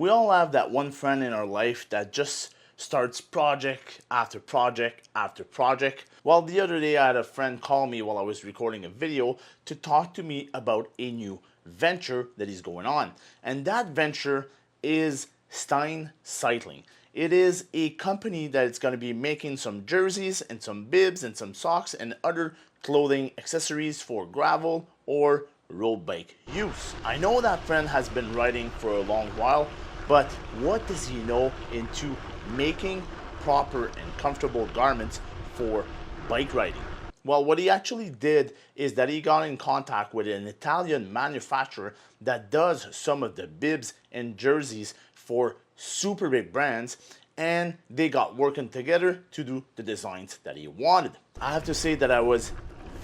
We all have that one friend in our life that just starts project after project after project. Well, the other day I had a friend call me while I was recording a video to talk to me about a new venture that is going on. And that venture is Stein Cycling. It is a company that is going to be making some jerseys and some bibs and some socks and other clothing accessories for gravel or road bike use. I know that friend has been riding for a long while, but what does he know into making proper and comfortable garments for bike riding? Well, what he actually did is that he got in contact with an Italian manufacturer that does some of the bibs and jerseys for super big brands, and they got working together to do the designs that he wanted. I have to say that I was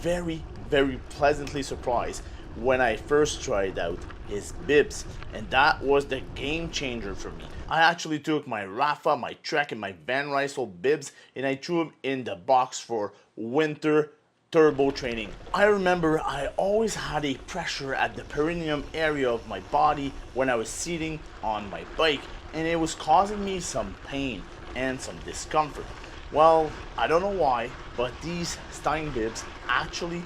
very pleasantly surprised when I first tried out his bibs, and that was the game changer for me. I actually took my Rafa, my Trek, and my Van Rysel bibs and I threw them in the box for winter turbo training. I remember I always had a pressure at the perineum area of my body when I was sitting on my bike, and it was causing me some pain and some discomfort. Well, I don't know why, but these Stein bibs actually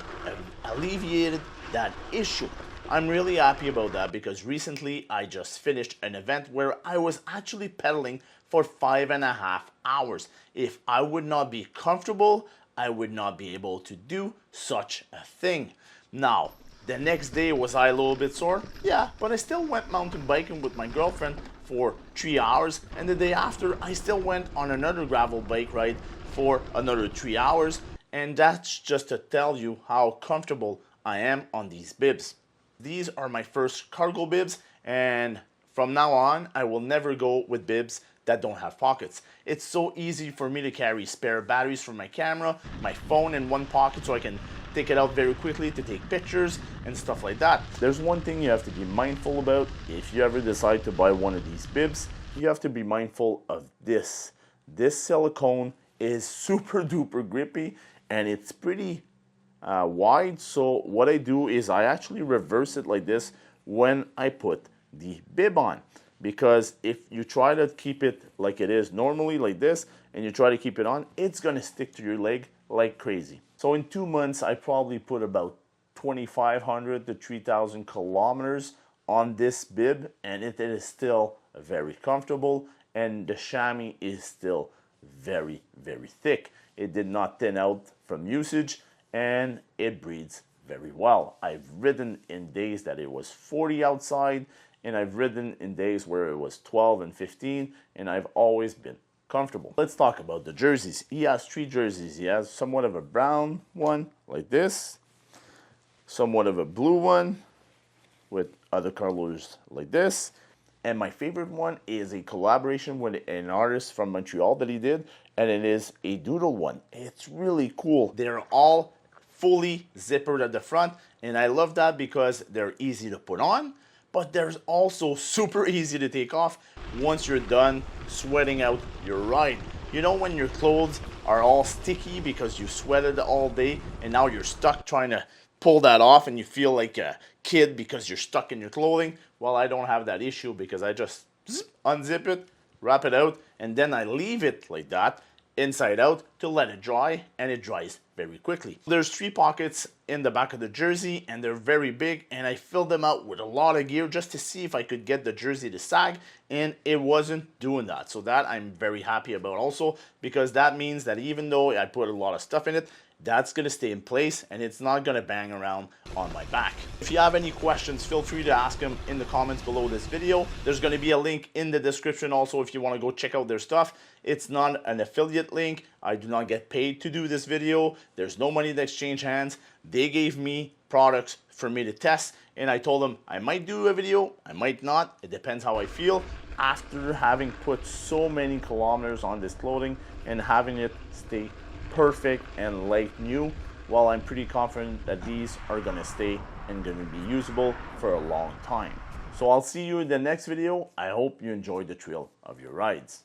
alleviated that issue. I'm really happy about that because recently I just finished an event where I was actually pedaling for 5.5 hours. If I would not be comfortable, I would not be able to do such a thing. Now, the next day, was I a little bit sore? Yeah, but I still went mountain biking with my girlfriend for 3 hours, and the day after I still went on another gravel bike ride for another 3 hours, and that's just to tell you how comfortable I am on these bibs. These are my first cargo bibs, and from now on I will never go with bibs that don't have pockets. It's so easy for me to carry spare batteries for my camera, my phone in one pocket so I can take it out very quickly to take pictures and stuff like that. There's one thing you have to be mindful about if you ever decide to buy one of these bibs. You have to be mindful of this. This silicone is super duper grippy and it's pretty wide, so what I do is I actually reverse it like this when I put the bib on, because if you try to keep it like it is normally like this and you try to keep it on, it's gonna stick to your leg like crazy. So in 2 months I probably put about 2,500 to 3,000 kilometers on this bib, and it is still very comfortable, and the chamois is still very thick. It did not thin out from usage, and it breathes very well. I've ridden in days that it was 40 outside, and I've ridden in days where it was 12 and 15, and I've always been comfortable. Let's talk about the jerseys. He has 3 jerseys. He has somewhat of a brown one like this, somewhat of a blue one with other colors like this, and my favorite one is a collaboration with an artist from Montreal that he did, and it is a doodle one. It's really cool. They're all fully zippered at the front, and I love that because they're easy to put on, but they're also super easy to take off once you're done sweating out your ride. You know when your clothes are all sticky because you sweated all day and now you're stuck trying to pull that off and you feel like a kid because you're stuck in your clothing? Well, I don't have that issue because I just unzip it, wrap it out, and then I leave it like that inside out to let it dry, and it dries very quickly. There's 3 pockets in the back of the jersey and they're very big, and I filled them out with a lot of gear just to see if I could get the jersey to sag, and it wasn't doing that. So that I'm very happy about also, because that means that even though I put a lot of stuff in it, that's going to stay in place and it's not going to bang around on my back. If you have any questions, feel free to ask them in the comments below this video. There's going to be a link in the description also if you want to go check out their stuff. It's not an affiliate link. I do not get paid to do this video. There's no money to exchange hands. They gave me products for me to test, and I told them I might do a video, I might not. It depends how I feel after having put so many kilometers on this clothing and having it stay perfect and like new. Well, I'm pretty confident that these are gonna stay and gonna be usable for a long time. So I'll see you in the next video. I hope you enjoyed the thrill of your rides.